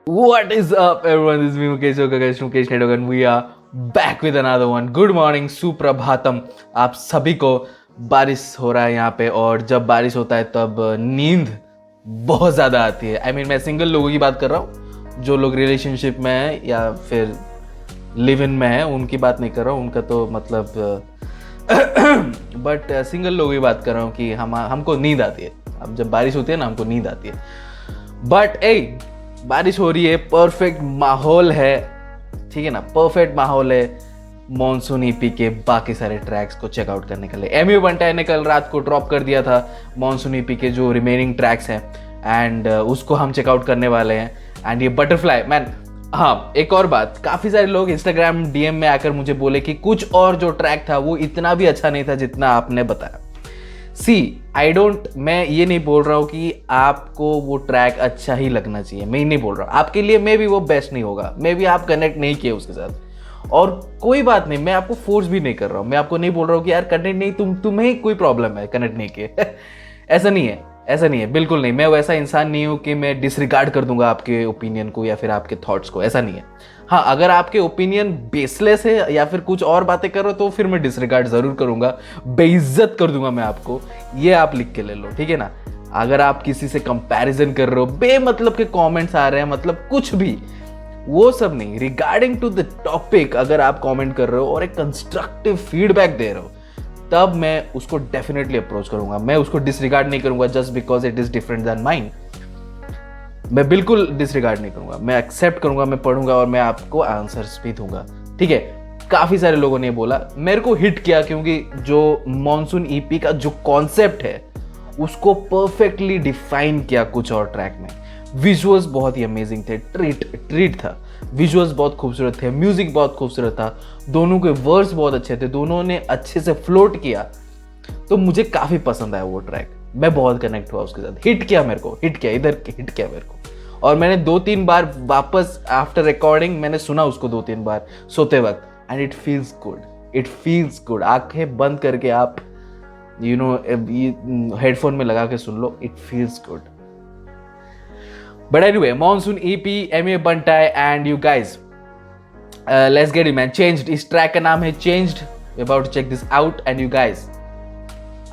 What is up, everyone? This is me, Mukesh Ogagesh, Mukesh Nedogan. We are back with another one. Good morning, Suprabhatam आप सभी को। बारिश हो रहा है यहाँ पे, और जब बारिश होता है तब नींद बहुत ज़्यादा आती है। मैं सिंगल लोगों की बात कर रहा हूँ, जो लोग रिलेशनशिप में हैं या फिर लिव इन में हैं, उनकी बात नहीं कर रहा हूँ, उनका तो मतलब बट सिंगल लोगों की बात कर रहा हूँ कि हमको नींद आती है। अब जब बारिश होती है ना, हमको नींद आती है। बट बारिश हो रही है, परफेक्ट माहौल है, ठीक है ना, परफेक्ट माहौल है मॉनसून ईपी के बाकी सारे ट्रैक्स को चेकआउट करने के लिए। एमयू बंटाई ने कल रात को ड्रॉप कर दिया था मॉनसून ईपी के जो रिमेनिंग ट्रैक्स हैं, एंड उसको हम चेकआउट करने वाले हैं। एंड ये बटरफ्लाई मैन, हाँ एक और बात, काफ़ी सारे लोग इंस्टाग्राम डीएम में आकर मुझे बोले कि कुछ और जो ट्रैक था वो इतना भी अच्छा नहीं था जितना आपने बताया। मैं ये नहीं बोल रहा हूँ कि आपको वो ट्रैक अच्छा ही लगना चाहिए, मैं नहीं बोल रहा हूँ। आपके लिए मे भी वो बेस्ट नहीं होगा, मे भी आप कनेक्ट नहीं किए उसके साथ, और कोई बात नहीं, मैं आपको फोर्स भी नहीं कर रहा हूँ। मैं आपको नहीं बोल रहा हूँ कि यार कनेक्ट नहीं, तुम्हें कोई प्रॉब्लम है कनेक्ट नहीं किए ऐसा नहीं है, बिल्कुल नहीं। मैं वैसा इंसान नहीं हूँ कि मैं डिसरिगार्ड कर दूंगा आपके ओपिनियन को या फिर आपके थॉट्स को, ऐसा नहीं है। हाँ, अगर आपके ओपिनियन बेसलेस है या फिर कुछ और बातें कर रहे हो तो फिर मैं डिसरिगार्ड जरूर करूंगा, बेइज्जत कर दूंगा मैं आपको। ये आप लिख के ले लो, ठीक है ना। अगर आप किसी से कंपैरिजन कर रहे हो, बेमतलब के कमेंट्स आ रहे हैं, मतलब कुछ भी, वो सब नहीं, रिगार्डिंग टू द टॉपिक अगर आप कमेंट कर रहे हो और एक कंस्ट्रक्टिव फीडबैक दे रहे हो, तब मैं उसको डेफिनेटली अप्रोच करूंगा। मैं उसको डिसरिगार्ड नहीं करूंगा just because it is different then mine. मैं बिल्कुल डिसरिगार्ड नहीं करूंगा, मैं एक्सेप्ट करूंगा, मैं पढ़ूंगा और मैं आपको आंसर्स भी दूंगा, ठीक है। काफी सारे लोगों ने बोला, मेरे को हिट किया, क्योंकि जो मॉनसून ईपी का जो कॉन्सेप्ट है उसको परफेक्टली डिफाइन किया कुछ और ट्रैक में। विजुअल्स बहुत ही अमेजिंग थे, ट्रीट था। विजुअल्स बहुत खूबसूरत थे, म्यूजिक बहुत खूबसूरत था, दोनों के वर्ड्स बहुत अच्छे थे, दोनों ने अच्छे से फ्लोट किया, तो मुझे काफी पसंद आया वो ट्रैक। मैं बहुत कनेक्ट हुआ उसके साथ, हिट किया मेरे को, हिट किया मेरे को। और मैंने 2-3 बार वापस आफ्टर रिकॉर्डिंग मैंने सुना उसको 2-3 बार सोते वक्त, एंड इट फील्स गुड। आंखें बंद करके आप हेडफोन में लगा के सुन लो, it feels good. But anyway, Monsoon EP, MA Bantai and you guys, let's get it man. Changed, इस ट्रैक का नाम है Changed. We're about to check this out and you guys,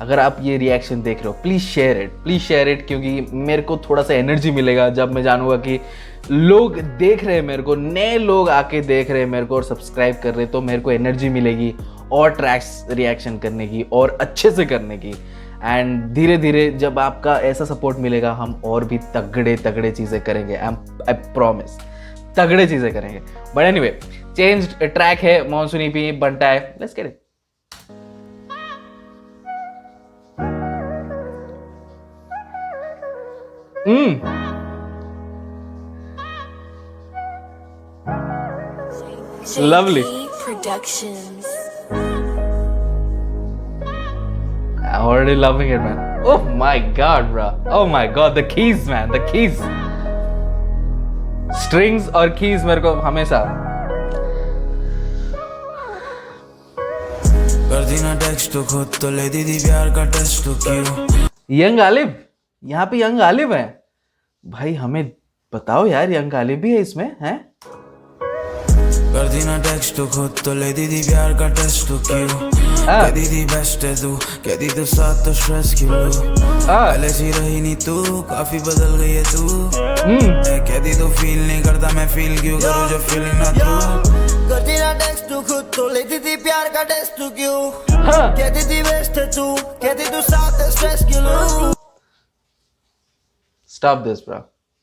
अगर आप ये रिएक्शन देख रहे हो, प्लीज शेयर इट, क्योंकि मेरे को थोड़ा सा एनर्जी मिलेगा जब मैं जानूंगा कि लोग देख रहे हैं मेरे को, नए लोग आके देख रहे हैं मेरे को और सब्सक्राइब कर रहे हैं, तो मेरे को एनर्जी मिलेगी और ट्रैक्स रिएक्शन करने की और अच्छे से करने की। एंड धीरे धीरे जब आपका ऐसा सपोर्ट मिलेगा, हम और भी तगड़े चीज़ें करेंगे। आई प्रॉमिस, तगड़े चीज़ें करेंगे। बट एनीवे, चेंज्ड ट्रैक है मॉनसून ईपी बनता है, let's get it. Lovely. Productions. I'm already loving it, man. Oh my god, bro. Oh my god, the keys, man. The keys. Strings और keys मेरे को हमेशा। कर दी ना टेक्स्ट तो खुद तो ले दी प्यार का टेस्ट तो क्यों। यंग आलिव, यहाँ पे यंग आलिव है भाई, हमें बताओ यार, यंग आलिव भी है इसमें, हैं? कर दी ना टेक्स्ट तो खुद तो ले दी प्यार का टेस्ट तो क्यों। कहती थी बेस्ट है तू, कहती तो साथ तो स्ट्रेस क्यों लूं। पहले सी रही नहीं तू, काफी बदल गई है तू। कहती तो फील नहीं करता, मैं फील क्यों करूं जब फीलिंग ना तू। करती ना टेक्स्ट तू खुद तो लेती थी प्यार का टेस्ट तू क्यों। कहती थी बेस्ट है तू, कहती तो साथ तो स्ट्रेस क्यों लूं। Stop this, bro.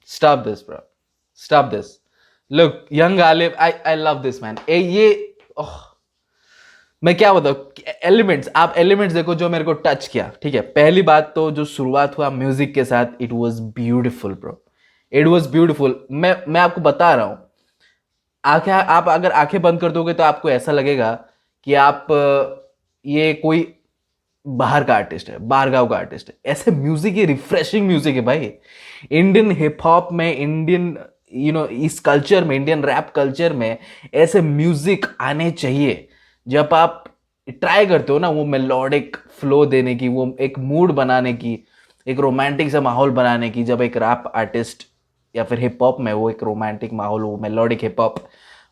Stop this. Look, young Alif, I love this man. मैं क्या बताऊँ, आप एलिमेंट्स देखो जो मेरे को टच किया, ठीक है। पहली बात तो जो शुरुआत हुआ म्यूजिक के साथ, it was beautiful bro, it was beautiful. मैं आपको बता रहा हूँ, आप अगर आंखें बंद कर दोगे तो आपको ऐसा लगेगा कि आप ये कोई बाहर का आर्टिस्ट है, बाहर गाँव का आर्टिस्ट है। ऐसे म्यूजिक, ये रिफ्रेशिंग म्यूजिक है भाई। इंडियन हिप हॉप में, इंडियन इस कल्चर में, इंडियन रैप कल्चर में ऐसे म्यूजिक आने चाहिए। जब आप ट्राई करते हो ना वो मेलोडिक फ्लो देने की, वो एक मूड बनाने की, एक रोमांटिक सा माहौल बनाने की, जब एक रैप आर्टिस्ट या फिर हिप हॉप में वो एक रोमांटिक माहौल, वो मेलोडिक हिप हॉप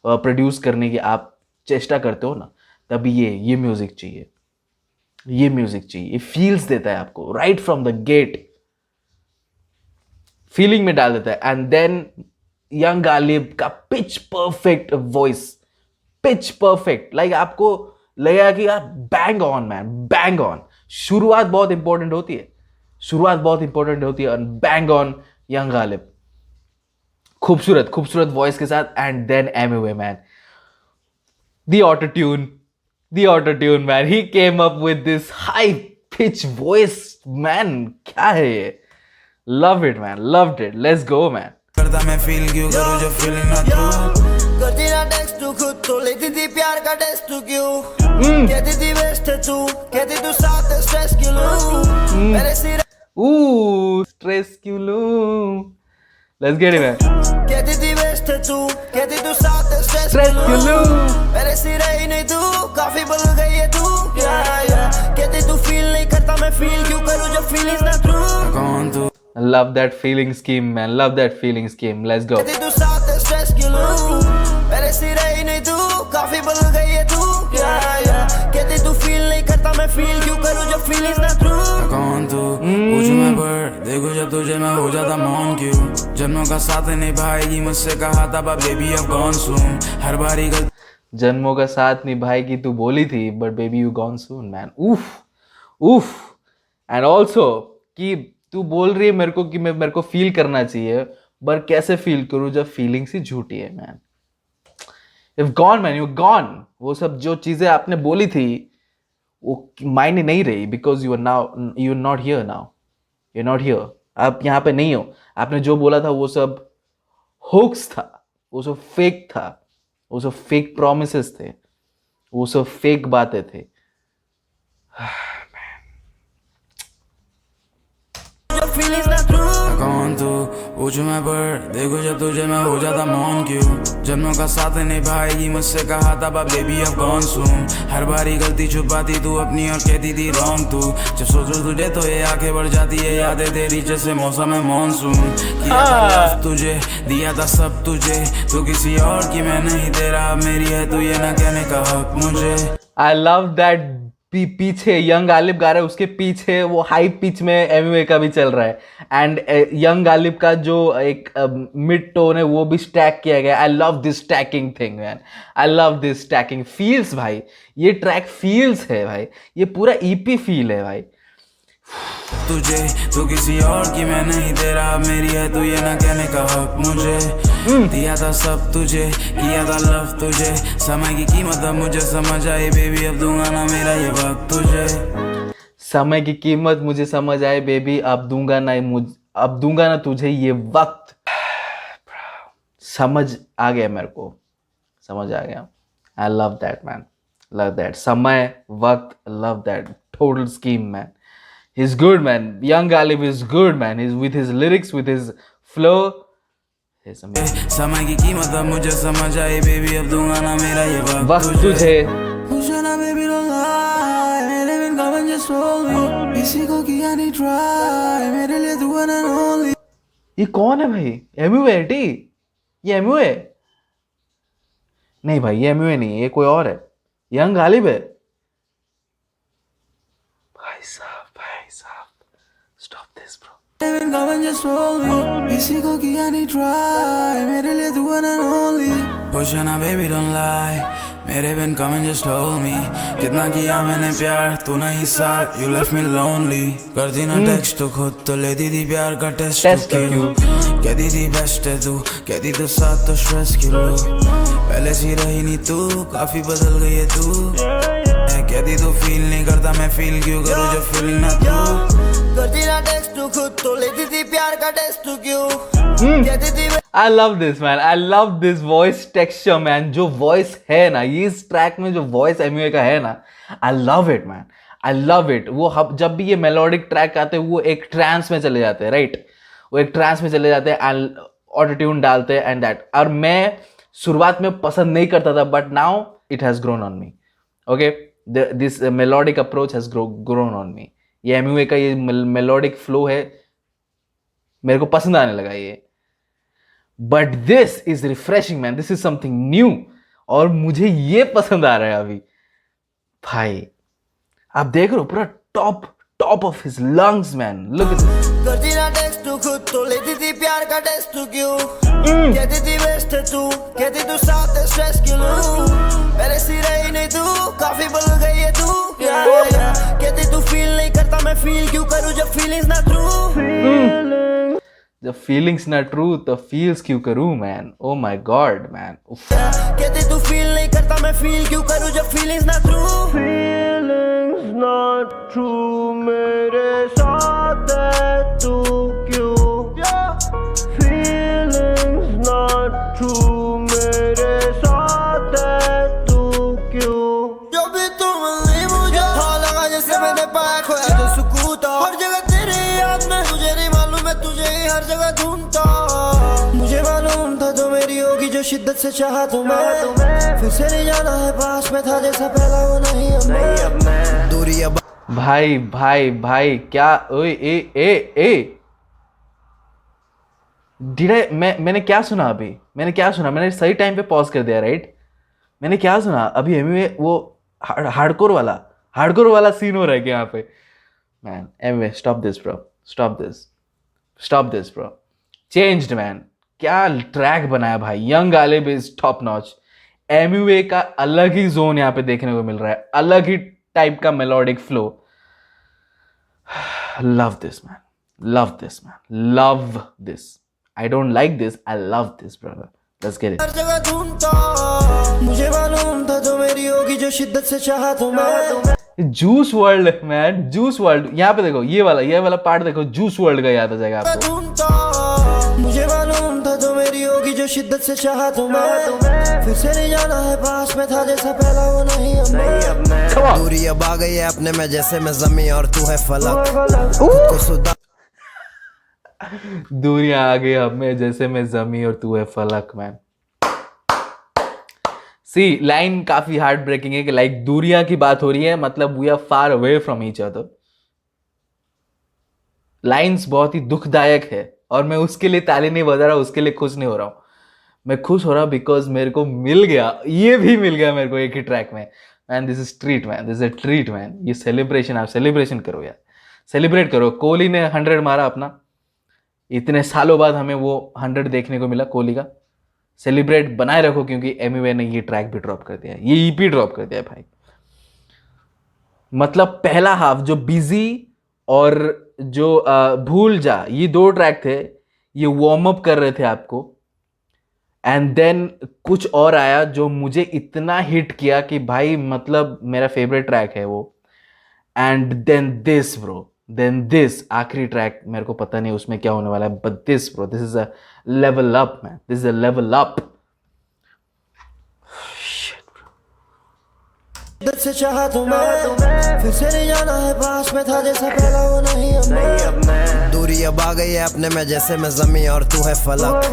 प्रोड्यूस करने की आप चेष्टा करते हो ना, तभी ये म्यूजिक चाहिए, ये म्यूजिक चाहिए। ये फील्स देता है आपको right from the gate, feeling में डाल देता है। एंड देन यंग गालिब का pitch perfect voice, pitch perfect, like आपको लगेगा कि यार bang on man, bang on. शुरुआत बहुत इंपॉर्टेंट होती है, शुरुआत बहुत इंपॉर्टेंट होती है, बैंग ऑन यंग गालिब, खूबसूरत खूबसूरत वॉइस के साथ। एंड देन एमवे man, the autotune, the autotune man, he came up with this high pitch voice man, क्या है ये, love it man, loved it, let's go man। करता मैं फील क्यों करूं जब फीलिंग ना थ्रू, करती ना टेक्स्ट तू खुद तो लेती थी प्यार का टेस्ट तू क्यों, कहती थी वेस्ट है तू, कहती तू साथ स्ट्रेस क्यों लूं, मेरे सिर स्ट्रेस क्यों लूं, let's get it man। कहती थी वेस्ट है तू, कहती तू साथ स्ट्रेस क्यों लूं, मेरे सिर ही नहीं तू, काफी बदल गई है तू, कहती तू फील नहीं करता मैं फील क्यों करूं जब फीलिंग्स ना थ्रू, कौन तू, love that feeling scheme man, love that feeling scheme, let's go। कहती तू साथ स्ट्रेस क्यों लूं, मेरे सिर ही नहीं तू, काफी बदल गई है तू, कहती तू फील नहीं करता मैं फील क्यों करूं जब फीलिंग्स ना थ्रू, कौन तू, पूछूं मैं पर देखो जब तुझे मैं हो जाता मौन क्यों, जन्मों का साथ निभाएगी मुझसे कहा था बेबी अब गॉन सून, हर बारी गलती जन्मों का साथ निभाएगी तू बोली थी, but baby you gone soon man, उफ उफ। एंड ऑल्सो कि तू बोल रही है मेरे को कि मेरे को फील करना चाहिए, पर कैसे फील करूं जब फीलिंग्स ही झूठी है man. If gone man, you gone, वो सब जो चीजें आपने बोली थी वो मायने नहीं रही, because you are now, you are not here now, you are not here, आप यहाँ पे नहीं हो। आपने जो बोला था वो सब होक्स था, वो सब फेक था, वो सब फेक प्रोमिसेस थे, वो सब फेक बातें थे। कौन तू, पूछूं मैं पर देखो जब तुझे मैं हो जाता मौन क्यों, जन्मों का साथ निभाएगी मुझसे कहा था बेबी अब गॉन सून, हर बारी गलती छुपाती तू अपनी और कहती थी रॉन्ग तू, जब सोचो तुझे तो ये आंखें बढ़ जाती है यादें तेरी जैसे मौसम है मॉनसून, किया था लव तुझे, दिया था सब तुझे, तू किसी और की मैं नहीं तेरा मेरी है तू, ये ना कहने का हक मुझे। आई लव दैट, पीछे यंग गालिब गा रहा है, उसके पीछे वो हाई पिच में एमवे का भी चल रहा है, एंड यंग गालिब का जो एक मिड टोन है वो भी स्टैक किया गया। I love this stacking thing man, I love this stacking feels भाई, ये ट्रैक फील्स है भाई, ये पूरा ईपी फील है भाई। तुझे तू किसी और की मैं नहीं तेरा मेरी है तू, ये ना कहने का हक मुझे, दिया था सब तुझे, किया था लव तुझे, समय की कीमत अब मुझे समझ आई बेबी अब दूंगा ना मेरा ये वक्त तुझे, समय की कीमत मुझे समझ आए बेबी, अब दूंगा ना अब दूंगा ना तुझे ये वक्त। समझ आ गया मेरे को, समझ आ गया। I love that man, love that समय वक्त, love that total scheme man. He's good man, young Galib is good man, he's with his lyrics, with his flow, he's amazing। समय की कीमत अब मुझे समझ आई बेबी अब दूंगा ना मेरा ये वक्त तुझे, मुझे ना बेबी don't lie, मेरे बिन come and just hold me, किसी को किया नहीं try, मेरे लिए तू one and only। ये कौन है भाई? MUA ये MUA नहीं भाई, ये MUA नहीं है, ये कोई और है, यंग गालिब है भाई साहब, stop this bro। किसी को किया नहीं try, मेरे लिए तू one and only, पुछना baby don't lie, मेरे बिन come and just hold me, कितना किया मैंने प्यार तू नहीं साथ, you left me lonely, करती ना टेक्स्ट तो खुद तो लेती थी प्यार का टेस्ट क्यों, कहती थी बेस्ट है तू, कहती तो साथ तो स्ट्रेस क्यों लो, पहले सी रही नहीं तू, काफी बदल गई है तू, कहती तू फील नहीं करता मैं फील क्यों करूं जब फीलिंग ना तू, करती ना टेक्स्ट तू खुद तो लेती थी प्यार का टेस्ट तू क्यों, कहती थी। I love this man, I love this voice texture man, जो voice है ना ये इस ट्रैक में, जो voice MUA का है ना, I love it man, I love it। वो जब भी ये मेलोडिक ट्रैक आते हैं वो एक ट्रांस में चले जाते हैं, राइट, वो एक ट्रांस में चले जाते हैं, ऑटो ट्यून डालते हैं एंड दैट। और मैं शुरुआत में पसंद नहीं करता था, but now it has grown on me, okay, this melodic approach has grown on me. ये MUA का ये मेलोडिक फ्लो है, मेरे को पसंद आने लगा ये। But this is refreshing man, this is something new, और मुझे ये पसंद आ रहा है अभी भाई। आप देख रहे हो पूरा top of his lungs man, look at this. करती ना टेक्स्ट तू खुद तो लेती थी प्यार का टेस्ट तू क्यों कहती थी वेस्ट है तू कहती तू साथ स्ट्रेस क्यों लूं पहले सी रही नहीं तू काफी बदल गई है तू कहती तू फील नहीं करता मैं फील क्यों करूं जब फीलिंग्स ना ट्रू जब फीलिंग्स ना ट्रू तो फील्स क्यों करूं man, oh my God man. कहती तू फील नहीं करता मैं फील क्यों करूं जब फीलिंग्स ना ट्रू फीलिंग्स नॉट ट्रू मेरे साथ है तू क्यों फीलिंग्स नॉट ट्रू मेरे साथ है तू क्यों जो भी तुम नहीं मुझे हाँ लगा जैसे मैंने पाया खोया जो सुकून था हर जगह तेरी याद में तुझे नहीं मालूम मैं तुझे ही हर जगह ढूंढता मुझे मालूम था जो मेरी होगी जो शिद्दत से चाहा तुम्हें फिर से नहीं जाना है पास में था जैसा पहला वो नहीं अब मैं दूरी अब भाई भाई भाई क्या, ओए ए मैंने क्या सुना अभी, मैंने क्या सुना, मैंने सही टाइम पे पॉज कर दिया राइट। मैंने क्या सुना अभी, एमवे वो हार्डकोर वाला सीन हो रहा है क्या यहाँ पे man. Amway stop this bro, changed man, क्या ट्रैक बनाया भाई। Young Ghalib is top notch. Amway का अलग ही जोन यहाँ पे देखने को मिल रहा है, अलग ही टाइप का melodic flow. Love this man, love this. I don't like this, I love this brother, let's get it। हर जगह ढूंढता मुझे मालूम था जो मेरी होगी जो शिद्दत से चाहा तुम्हें juice world man, juice world. यहाँ पे देखो ये वाला पार्ट देखो, जूस वर्ल्ड का याद आ जाएगा आपको। ढूंढता मुझे मालूम था जो मेरी होगी जो शिद्दत से चाहा तुम्हें फिर से नहीं जाना है पास में था जैसा पहला वो नहीं अब मैं दूरी अब आ गई है अपने में जैसे मैं जमी और तू है फलक खुद को सुधार दूरियां आ गई अब में जैसे मैं जमी और तू है फलक मैन। सी लाइन काफी हार्ट ब्रेकिंग है कि लाइक दूरियां की बात हो रही है, मतलब we are far away from each other. Lines बहुत ही दुखदायक है और मैं उसके लिए ताली नहीं बजा रहा, उसके लिए खुश नहीं हो रहा हूं। मैं खुश हो रहा बिकॉज मेरे को मिल गया, ये भी मिल गया मेरे को एक ही ट्रैक में man. This is treat man, this is a treat man. ये सेलिब्रेशन, आप सेलिब्रेशन करो यार, सेलिब्रेट करो। कोहली ने 100 मारा अपना, इतने सालों बाद हमें वो 100 देखने को मिला कोहली का। सेलिब्रेट बनाए रखो क्योंकि एमवे ने ये ट्रैक भी ड्रॉप कर दिया, ये ईपी ड्रॉप कर दिया भाई। मतलब पहला हाफ जो बिजी और जो भूल जा, ये 2 ट्रैक थे, ये वार्म अप कर रहे थे आपको। एंड देन कुछ और आया जो मुझे इतना हिट किया कि भाई मतलब मेरा फेवरेट ट्रैक है वो। And then this bro, then this आखिरी ट्रैक, मेरे को पता नहीं उसमें क्या होने वाला है, but this bro, this is a level up man, this is a level up. से चाहा तुम्हें फिर से नहीं जाना है पास में था जैसा पहला वो नहीं अब मैं दूरी अब आ गई है अपने में जैसे मैं जमी और तू है फलक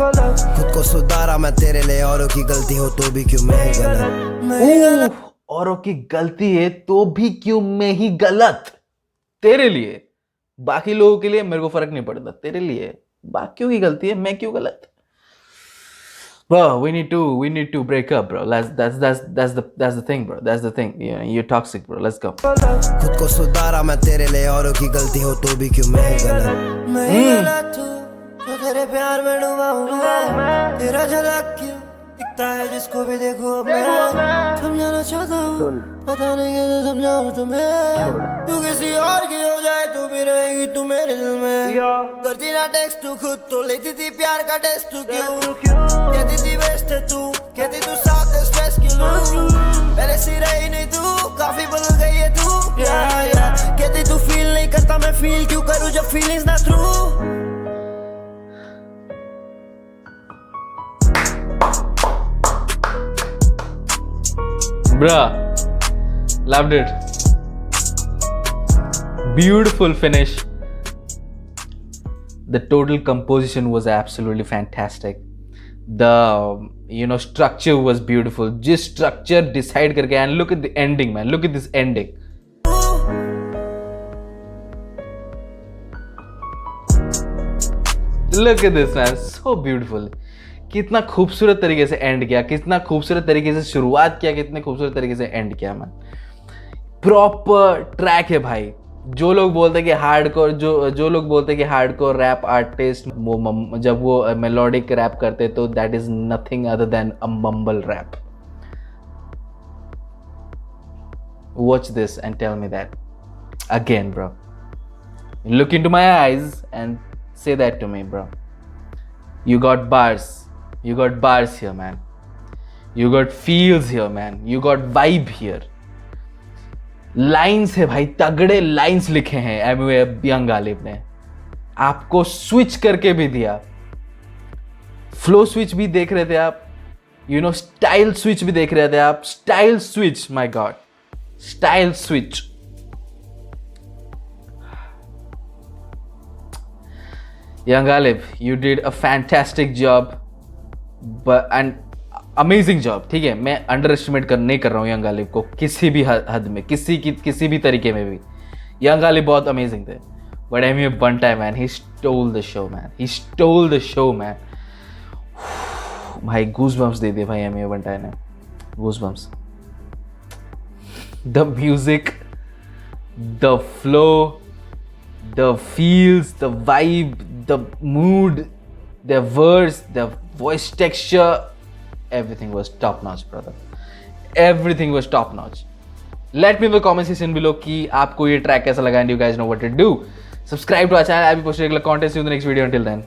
खुद को सुधारा मैं तेरे लिए औरों की गलती हो तो भी क्यों मैं ही गलत औरों की गलती है तो भी क्यों मैं ही गलत। तेरे लिए, बाकी लोगों के लिए मेरे को फर्क नहीं पड़ता, तेरे लिए बाकियों की गलती है, मैं क्यों गलत। Bro, we need to break up, bro. That's the thing, bro. That's the thing. You're toxic, bro. Let's go. खुद को सुधारा मैं तेरे लिए औरों की गलती हो तो भी क्यों मैं ही गलत। मैं ही गलत हूँ जो तेरे प्यार में डूबा हूँ मैं, तेरा झलक क्यों दिखता है जिसको भी देखो मैं समझाना चाहता हूँ पता नहीं कैसे समझाऊँ तुम्हें। तू किसी और की हो जाए तू भी रहेगी तू मेरे दिल में। करती ना टेक्स्ट तू खुद तो लेती थी प्यार का टेस्ट तू क्यों कहती थी वेस्ट है तू कहती तू साथ स्ट्रेस क्यों लूं पहले सी रही नहीं तू काफी बदल गई है तू कहती तू फील नहीं करता मैं फील क्यों करूं जब फीलिंग्स ना true. Bruh, loved it. Beautiful finish. The total composition was absolutely fantastic. The structure was beautiful. Just structure decide करके, and look at the ending, man. Look at this ending. Look at this, man. So beautiful. कितना खूबसूरत तरीके से and किया, कितना खूबसूरत तरीके से शुरुआत किया, कितने खूबसूरत तरीके से एंड किया मैन। प्रॉपर ट्रैक है भाई। जो लोग बोलते हैं कि हार्डकोर, जो लोग बोलते हैं कि हार्डकोर रैप आर्टिस्ट वो जब वो मेलोडिक रैप करते तो that is nothing other than a mumble rap. Watch this and tell me that again bro. Look into my eyes and say that to me, bro. You got bars. You got bars here, man. You got feels here, man. You got vibe here. Lines है भाई, तगड़े lines लिखे हैं Amway young Ghalib ने। आपको switch करके भी दिया, फ्लो स्विच भी देख रहे थे आप, यू नो स्टाइल स्विच भी देख रहे थे आप। Style switch, my God, style switch. Young Galib, you did a fantastic job, and amazing job. ठीक है, मैं अंडर एस्टिमेट नहीं कर रहा हूँ यंग गालिब को किसी भी हद में, किसी भी तरीके में भी। यंग गालिब बहुत अमेजिंग थे, but Emiway Bantai man, he stole the show man, he stole the show man. भाई गूज बम्स दे दिए भाई एमी बंटा ने, goose bumps. The music, the flow, the feels, the vibe, the mood, the verse, the voice texture, everything was top notch, brother. Everything was top notch. Let me know in the comment section below कि आपको ये track कैसा लगा, and you guys know what to do. Subscribe to our channel. I'll be posting regular content. See you in the next video. Until then.